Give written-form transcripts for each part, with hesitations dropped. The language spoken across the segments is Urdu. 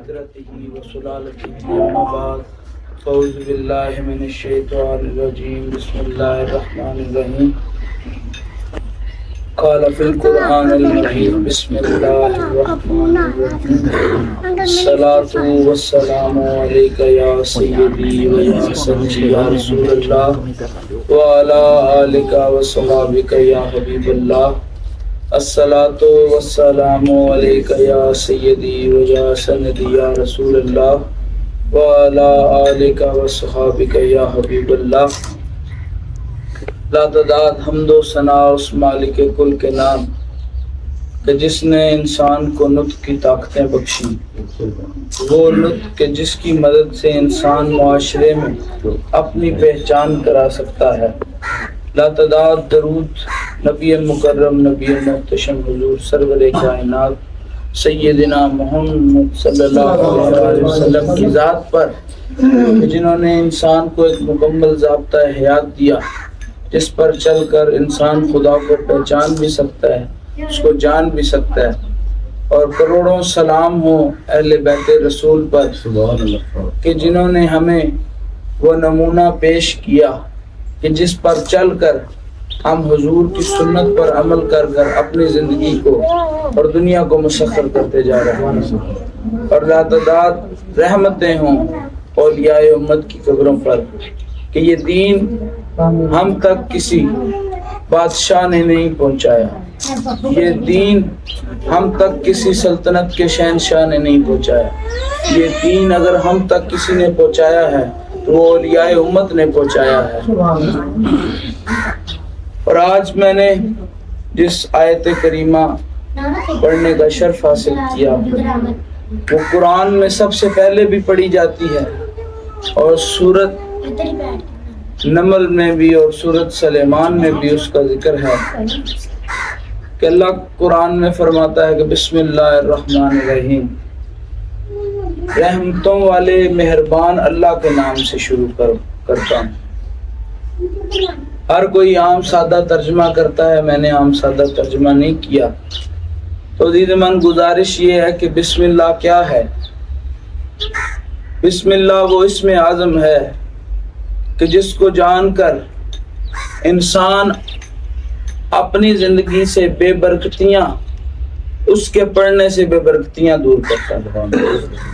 فطرته وسلالته أما بعد أعوذ بالله من الشيطان الرجيم بسم الله الرحمن الرحيم قال في القرآن المجيد بسم الله الرحمن الرحيم الصلاة والسلام عليك يا سيدي ويا سندي يا رسول الله وعلى آلك وصحابك يا حبيب الله الصلاة والسلام عليك يا سيدي ويا سندي يا رسول الله وعلى آلك وصحابك يا حبيب الله لا تعداد حمد و ثنا اس مالک کل کے نام کہ جس نے انسان کو نطق کی طاقتیں بخشی، وہ نطق کہ جس کی مدد سے انسان معاشرے میں اپنی پہچان کرا سکتا ہے۔ لا تعداد درود نبی مکرم نبی محتشم حضور سرور کائنات سیدنا محمد صلی اللہ علیہ وسلم کی ذات پر، جنہوں نے انسان کو ایک مکمل ضابطہ حیات دیا جس پر چل کر انسان خدا کو پہچان بھی سکتا ہے، اس کو جان بھی سکتا ہے۔ اور کروڑوں سلام ہو اہل بیت رسول پر کہ جنہوں نے ہمیں وہ نمونہ پیش کیا کہ جس پر چل کر ہم حضور کی سنت پر عمل کر کر اپنی زندگی کو اور دنیا کو مسخر کرتے جا رہے ہیں۔ اور لا تعداد رحمتیں ہوں اولیاء امت کی قبروں پر کہ یہ دین ہم تک کسی بادشاہ نے نہیں پہنچایا، یہ دین ہم تک کسی سلطنت کے شہنشاہ نے نہیں پہنچایا، یہ دین اگر ہم تک کسی نے پہنچایا ہے تو وہ اولیاء امت نے پہنچایا ہے۔ اور آج میں نے جس آیت کریمہ پڑھنے کا شرف حاصل کیا وہ قرآن میں سب سے پہلے بھی پڑھی جاتی ہے اور سورت نمل میں بھی اور سورت سلیمان میں بھی اس کا ذکر ہے کہ اللہ قرآن میں فرماتا ہے کہ بسم اللہ الرحمن الرحیم، رحمتوں والے مہربان اللہ کے نام سے شروع کرتا ہوں۔ ہر کوئی عام سادہ ترجمہ کرتا ہے، میں نے عام سادہ ترجمہ نہیں کیا۔ تو عزیز من گزارش یہ ہے کہ بسم اللہ کیا ہے؟ بسم اللہ وہ اسم اعظم ہے کہ جس کو جان کر انسان اپنی زندگی سے بے برکتیاں، اس کے پڑھنے سے بے برکتیاں دور کرتا ہے۔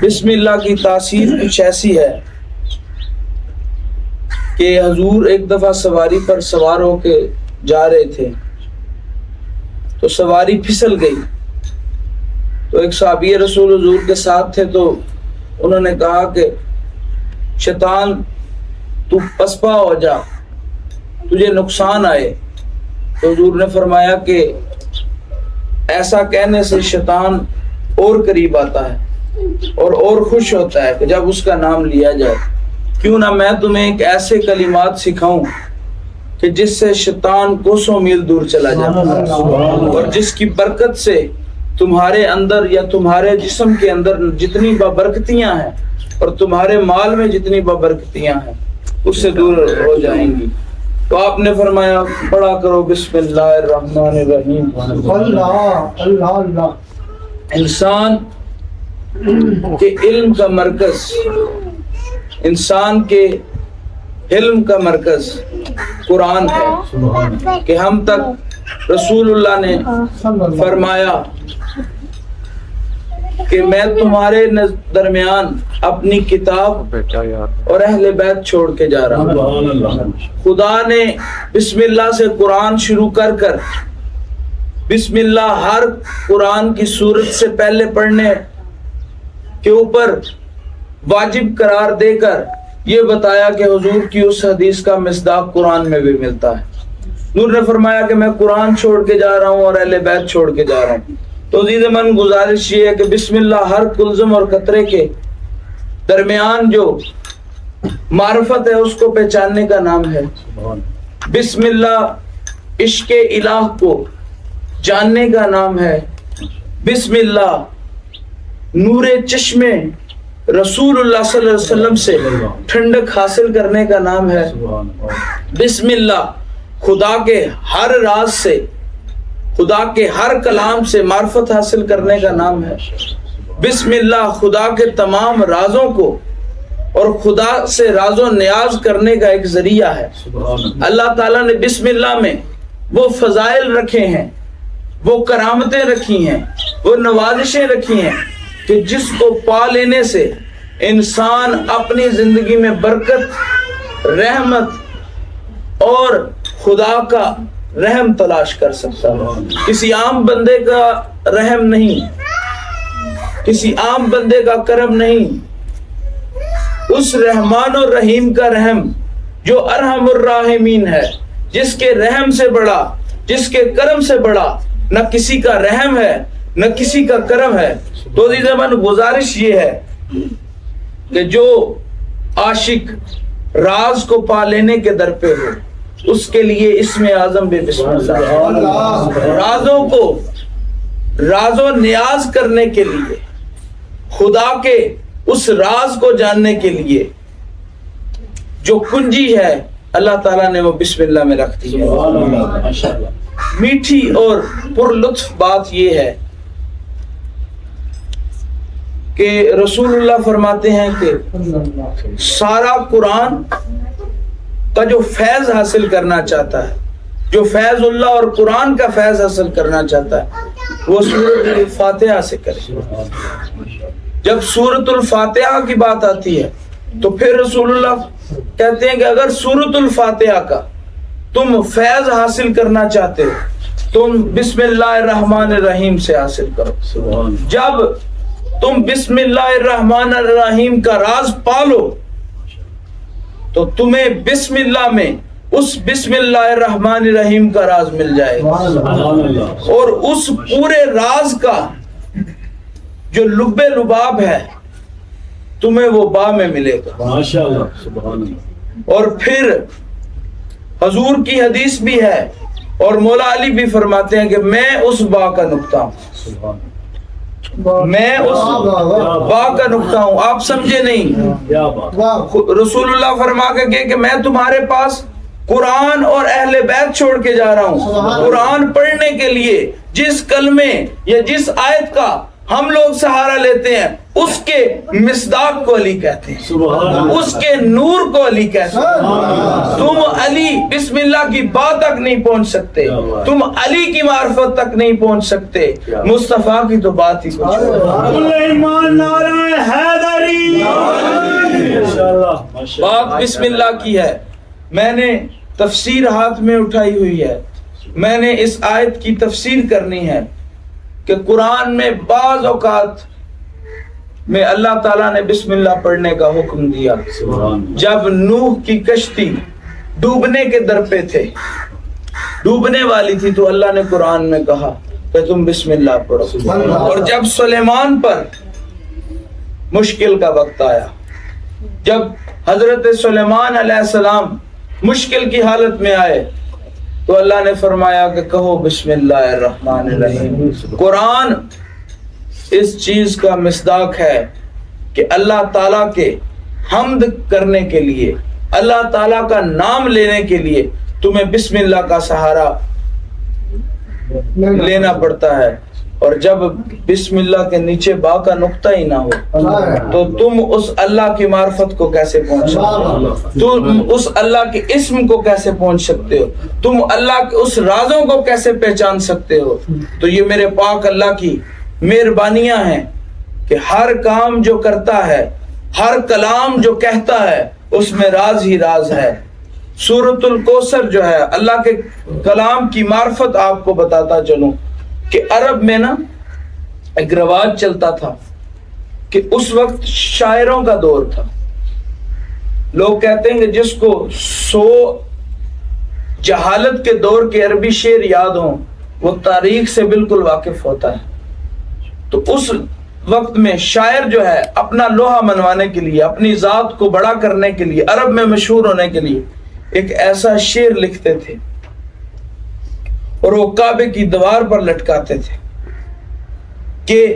بسم اللہ کی تاثیر کچھ ایسی ہے کہ حضور ایک دفعہ سواری پر سوار ہو کے جا رہے تھے تو سواری پھسل گئی، تو ایک صحابی رسول حضور کے ساتھ تھے تو انہوں نے کہا کہ شیطان تو پسپا ہو جا، تجھے نقصان آئے۔ تو حضور نے فرمایا کہ ایسا کہنے سے شیطان اور قریب آتا ہے اور خوش ہوتا ہے کہ جب اس کا نام لیا جائے۔ کیوں نہ میں تمہیں ایک ایسے کلمات سکھاؤں کہ جس سے شیطان کوسوں میل دور چلا جائے اور جس کی برکت سے تمہارے اندر یا تمہارے جسم کے اندر جتنی بابرکتیاں ہیں اور تمہارے مال میں جتنی بابرکتیاں ہیں اس سے دور ہو جائیں گی۔ تو آپ نے فرمایا پڑھا کرو بسم اللہ الرحمن الرحیم۔ اللہ انسان کے علم کا مرکز، انسان کے علم کا مرکز قرآن ہے کہ ہم تک رسول اللہ نے فرمایا کہ میں تمہارے درمیان اپنی کتاب اور اہل بیت چھوڑ کے جا رہا ہوں۔ خدا نے بسم اللہ سے قرآن شروع کر کر بسم اللہ ہر قرآن کی سورت سے پہلے پڑھنے کے اوپر واجب قرار دے کر یہ بتایا کہ حضور کی اس حدیث کا مصداق قرآن میں بھی ملتا ہے۔ نور نے فرمایا کہ میں قرآن چھوڑ کے جا رہا ہوں اور اہل بیت چھوڑ کے جا رہا ہوں۔ تو عزیز من گزارش یہ ہے کہ بسم اللہ ہر کلزم اور قطرے کے درمیان جو معرفت ہے اس کو پہچاننے کا نام ہے۔ بسم اللہ عشق الہ کو جاننے کا نام ہے۔ بسم اللہ نور چشمے رسول اللہ صلی اللہ علیہ وسلم سے ٹھنڈک حاصل کرنے کا نام ہے۔ بسم اللہ خدا کے ہر راز سے، خدا کے ہر کلام سے معرفت حاصل کرنے کا نام ہے۔ بسم اللہ خدا کے تمام رازوں کو اور خدا سے راز و نیاز کرنے کا ایک ذریعہ ہے۔ اللہ تعالیٰ نے بسم اللہ میں وہ فضائل رکھے ہیں، وہ کرامتیں رکھی ہیں، وہ نوازشیں رکھی ہیں کہ جس کو پا لینے سے انسان اپنی زندگی میں برکت، رحمت اور خدا کا رحم تلاش کر سکتا ہے۔ کسی عام بندے کا رحم نہیں، کسی عام بندے کا کرم نہیں، اس رحمان الرحیم کا رحم جو ارحم الراحمین ہے، جس کے رحم سے بڑا، جس کے کرم سے بڑا نہ کسی کا رحم ہے نہ کسی کا کرم ہے۔ تو عزیز من گزارش یہ ہے کہ جو عاشق راز کو پا لینے کے در پہ ہو، اس کے لیے اسم اعظم بے بسم اللہ، رازوں کو راز و نیاز کرنے کے لیے، خدا کے اس راز کو جاننے کے لیے جو کنجی ہے اللہ تعالیٰ نے وہ بسم اللہ میں رکھ دی ہے۔ میٹھی اور پر لطف بات یہ ہے کہ رسول اللہ فرماتے ہیں کہ سارا قرآن کا جو فیض حاصل کرنا چاہتا ہے، جو فیض اللہ اور قرآن کا فیض حاصل کرنا چاہتا ہے، وہ سورۃ الفاتحہ سے کرے۔ جب سورۃ الفاتحہ کی بات آتی ہے تو پھر رسول اللہ کہتے ہیں کہ اگر سورۃ الفاتحہ کا تم فیض حاصل کرنا چاہتے ہو، تم بسم اللہ الرحمن الرحیم سے حاصل کرو۔ جب تم بسم اللہ الرحمن الرحیم کا راز پالو تو تمہیں بسم اللہ میں اس بسم اللہ الرحمن الرحیم کا راز مل جائے گا، اور اس پورے راز کا جو لب لباب ہے تمہیں وہ با میں ملے گا۔ اور پھر حضور کی حدیث بھی ہے اور مولا علی بھی فرماتے ہیں کہ میں اس با کا نقطہ ہوں، میں اس با کا نقطہ ہوں۔ آپ سمجھے نہیں، رسول اللہ فرما کے گئے کہ میں تمہارے پاس قرآن اور اہل بیت چھوڑ کے جا رہا ہوں۔ قرآن پڑھنے کے لیے جس کلمے یا جس آیت کا ہم لوگ سہارا لیتے ہیں اس کے مصداق کو علی کہتے ہیں، اس کے نور کو علی کہتے ہیں۔ تم علی بسم اللہ کی بات تک نہیں پہنچ سکتے، تم علی کی معرفت تک نہیں پہنچ سکتے، مصطفیٰ کی تو بات ہی بات بسم اللہ کی ہے۔ میں نے تفسیر ہاتھ میں اٹھائی ہوئی ہے، میں نے اس آیت کی تفسیر کرنی ہے کہ قرآن میں بعض اوقات میں اللہ تعالیٰ نے بسم اللہ پڑھنے کا حکم دیا۔ جب نوح کی کشتی ڈوبنے کے در پہ تھے، ڈوبنے والی تھی، تو اللہ نے قرآن میں کہا کہ تم بسم اللہ پڑھو۔ اور جب سلیمان پر مشکل کا وقت آیا، جب حضرت سلیمان علیہ السلام مشکل کی حالت میں آئے تو اللہ نے فرمایا کہ کہو بسم اللہ الرحمن الرحیم۔ قرآن اس چیز کا مصداق ہے کہ اللہ تعالیٰ کے حمد کرنے کے لیے، اللہ تعالیٰ کا نام لینے کے لیے تمہیں بسم اللہ کا سہارا لینا پڑتا ہے۔ اور جب بسم اللہ کے نیچے با کا نقطہ ہی نہ ہو تو تم اس اللہ کی معرفت کو کیسے پہنچ سکتے ہو؟ تم اس اللہ کے اسم کو کیسے پہنچ سکتے ہو؟ تم اللہ کے اس رازوں کو کیسے پہچان سکتے ہو؟ تو یہ میرے پاک اللہ کی مہربانیاں ہیں کہ ہر کام جو کرتا ہے، ہر کلام جو کہتا ہے، اس میں راز ہی راز ہے۔ سورۃ الکوثر جو ہے، اللہ کے کلام کی معرفت آپ کو بتاتا چلوں کہ عرب میں نا ایک رواج چلتا تھا کہ اس وقت شاعروں کا دور تھا۔ لوگ کہتے ہیں کہ جس کو 100 جہالت کے دور کے عربی شعر یاد ہوں وہ تاریخ سے بالکل واقف ہوتا ہے۔ تو اس وقت میں شاعر جو ہے اپنا لوہا منوانے کے لیے، اپنی ذات کو بڑا کرنے کے لیے، عرب میں مشہور ہونے کے لیے ایک ایسا شعر لکھتے تھے اور وہ کعبے کی دیوار پر لٹکاتے تھے کہ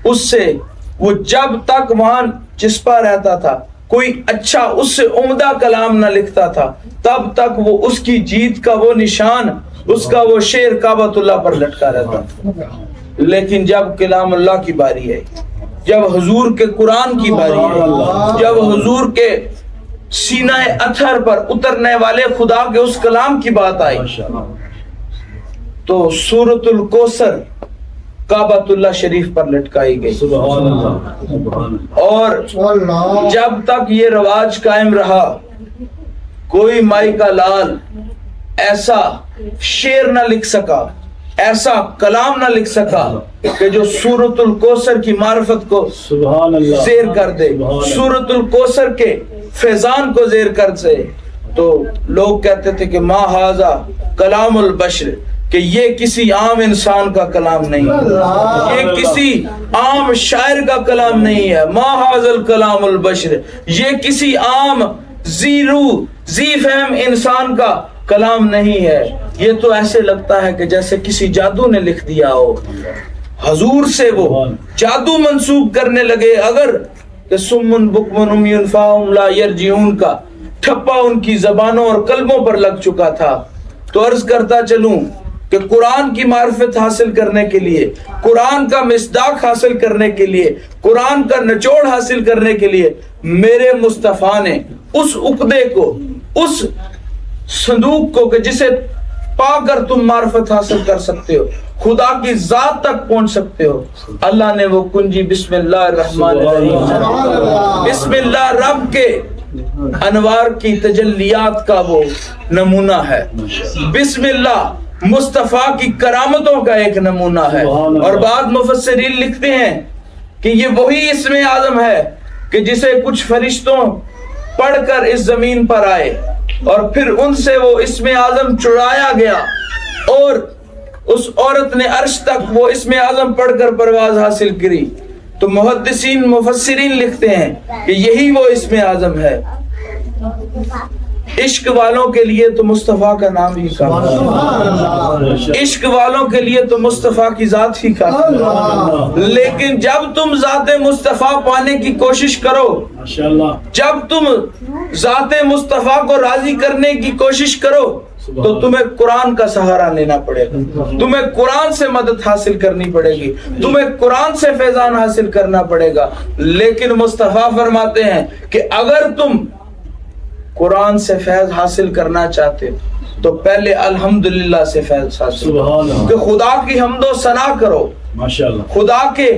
اس سے وہ جب تک وہاں چسپا رہتا تھا کوئی اچھا اس سے عمدہ کلام نہ لکھتا تھا، تب تک وہ اس کی جیت کا وہ نشان، اس کا وہ شعر کعبۃ اللہ پر لٹکا رہتا تھا۔ لیکن جب کلام اللہ کی باری ہے، جب حضور کے قرآن کی باری ہے، جب حضور کے سینہ اطہر پر اترنے والے خدا کے اس کلام کی بات آئی، تو سورۃ الکوثر کعبۃ اللہ شریف پر لٹکائی گئی۔ اور جب تک یہ رواج قائم رہا، کوئی مائی کا لال ایسا شعر نہ لکھ سکا، ایسا کلام نہ لکھ سکا کہ جو سورۃ الکوثر کی معرفت کو زیر کر دے، سورۃ الکوثر کے فیضان کو زیر کر دے۔ تو لوگ کہتے تھے کہ ما ھذا کلام البشر، کہ یہ کسی عام انسان کا کلام نہیں، یہ کسی عام شاعر کا کلام نہیں ہے، ما ھذا الکلام البشر، یہ کسی عام ذی روح ذی فہم انسان کا کلام نہیں ہے، یہ تو ایسے لگتا ہے کہ جیسے کسی جادو نے لکھ دیا ہو۔ حضور سے وہ جادو منسوب کرنے لگے، اگر کہ سمن بکمن عمی فاہم لا یرجعون کا ٹھپا ان کی زبانوں اور قلبوں پر لگ چکا تھا۔ تو عرض کرتا چلوں کہ قرآن کی معرفت حاصل کرنے کے لیے، قرآن کا مصداق حاصل کرنے کے لیے، قرآن کا نچوڑ حاصل کرنے کے لیے میرے مصطفیٰ نے اس عقدے کو، اس صندوق کو کہ جسے پا کر تم معرفت حاصل کر سکتے ہو، خدا کی ذات تک پہنچ سکتے ہو، اللہ نے وہ کنجی بسم اللہ الرحمن الرحیم، بسم اللہ رب کے انوار کی تجلیات کا وہ نمونہ ہے، بسم اللہ مصطفیٰ کی کرامتوں کا ایک نمونہ ہے۔ اور بعض مفسرین لکھتے ہیں کہ یہ وہی اسم اعظم ہے کہ جسے کچھ فرشتوں پڑھ کر اس زمین پر آئے اور پھر ان سے وہ اسم اعظم چڑھایا گیا، اور اس عورت نے عرش تک وہ اسم اعظم پڑھ کر پرواز حاصل کی۔ تو محدثین مفسرین لکھتے ہیں کہ یہی وہ اسم اعظم ہے۔ عشق والوں کے لیے تو مصطفیٰ کا نام ہی کافی، عشق والوں کے لیے تو مصطفیٰ کی ذات ہی کافی، لیکن جب تم ذات مصطفیٰ پانے کی کوشش کرو، جب تم ذات مصطفیٰ کو راضی کرنے کی کوشش کرو، تو تمہیں قرآن کا سہارا لینا پڑے گا، تمہیں قرآن سے مدد حاصل کرنی پڑے گی، تمہیں قرآن سے فیضان حاصل کرنا پڑے گا۔ لیکن مصطفیٰ فرماتے ہیں کہ اگر تم قرآن سے فیض حاصل کرنا چاہتے ہو تو پہلے الحمدللہ سے فیض حاصل کرو، کہ خدا کی حمد و ثنا کرو، خدا کے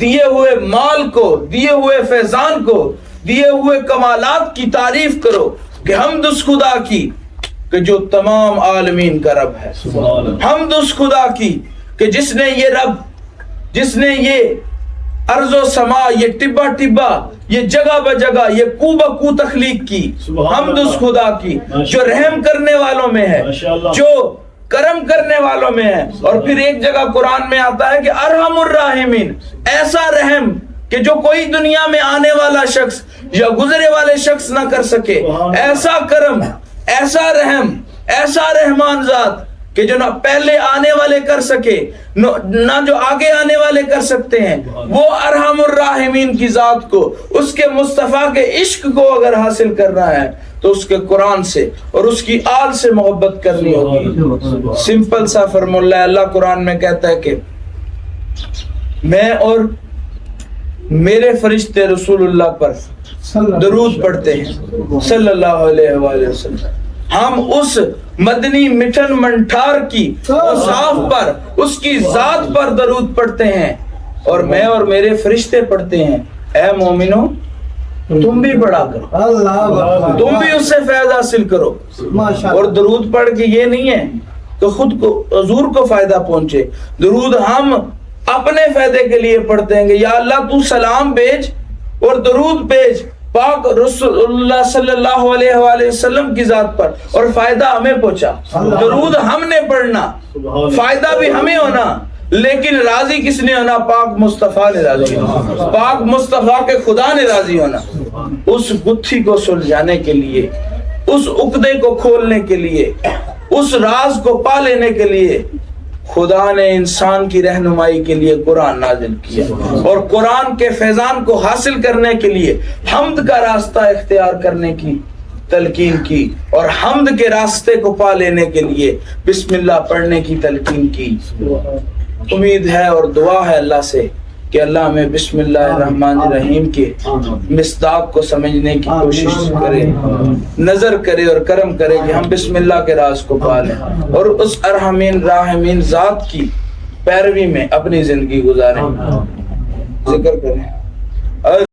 دیے ہوئے مال کو، دیے ہوئے فیضان کو، دیے ہوئے کمالات کی تعریف کرو، کہ حمد اس خدا کی کہ جو تمام عالمین کا رب ہے، حمد اس خدا کی کہ جس نے یہ رب، جس نے یہ ارض و سما، یہ ٹبا ٹبا، یہ جگہ بجگہ، یہ کو بکو تخلیق کی، حمد اس خدا کی جو رحم کرنے والوں میں ہے، جو کرم کرنے والوں میں ہے۔ اور پھر ایک جگہ قرآن میں آتا ہے کہ ارحم الراحمین، ایسا رحم کہ جو کوئی دنیا میں آنے والا شخص یا گزرے والے شخص نہ کر سکے، ایسا کرم، ایسا رحم، ایسا رحمان ذات کہ جو نہ پہلے آنے والے کر سکے نہ جو آگے آنے والے کر سکتے ہیں، وہ ارحم الراحمین کی ذات کو، اس کے مصطفیٰ کے عشق کو اگر حاصل کرنا ہے تو اس کے قرآن سے اور اس کی آل سے محبت کرنی ہوگی۔ سمپل سا فرمولا ہے، اللہ قرآن میں کہتا ہے کہ میں اور میرے فرشتے رسول اللہ پر درود پڑھتے ہیں صلی اللہ علیہ وآلہ وسلم، ہم اس مدنی مٹھن منٹھار کی اوصاف پر، اس کی ذات پر درود پڑھتے ہیں، اور میں اور میرے فرشتے پڑھتے ہیں۔ اے مومنو تم بھی پڑھا کرو، تم بھی اس سے فیض حاصل کرو۔ اور درود پڑھ کے یہ نہیں ہے کہ خود کو حضور کو فائدہ پہنچے، درود ہم اپنے فائدے کے لیے پڑھتے ہیں کہ یا اللہ تو سلام بھیج اور درود بھیج پاک رسول اللہ صلی اللہ علیہ وآلہ وسلم کی ذات پر، اور فائدہ ہمیں پہنچا۔ درود ہم نے پڑھنا، فائدہ بھی ہمیں ہونا، لیکن راضی کس نے ہونا؟ پاک مصطفیٰ نے راضی ہونا، پاک مصطفیٰ کے خدا نے راضی ہونا۔ اس گتھی کو سلجھانے کے لیے، اس عقدے کو کھولنے کے لیے، اس راز کو پا لینے کے لیے خدا نے انسان کی رہنمائی کے لیے قرآن نازل کیا، اور قرآن کے فیضان کو حاصل کرنے کے لیے حمد کا راستہ اختیار کرنے کی تلقین کی، اور حمد کے راستے کو پا لینے کے لیے بسم اللہ پڑھنے کی تلقین کی۔ امید ہے اور دعا ہے اللہ سے کہ اللہ ہمیں بسم اللہ الرحمن الرحیم کے مصداق کو سمجھنے کی کوشش کرے، نظر کرے اور کرم کرے کہ ہم بسم اللہ کے راز کو پالیں اور اس ارحمین راحمین ذات کی پیروی میں اپنی زندگی گزاریں۔ ذکر کریں۔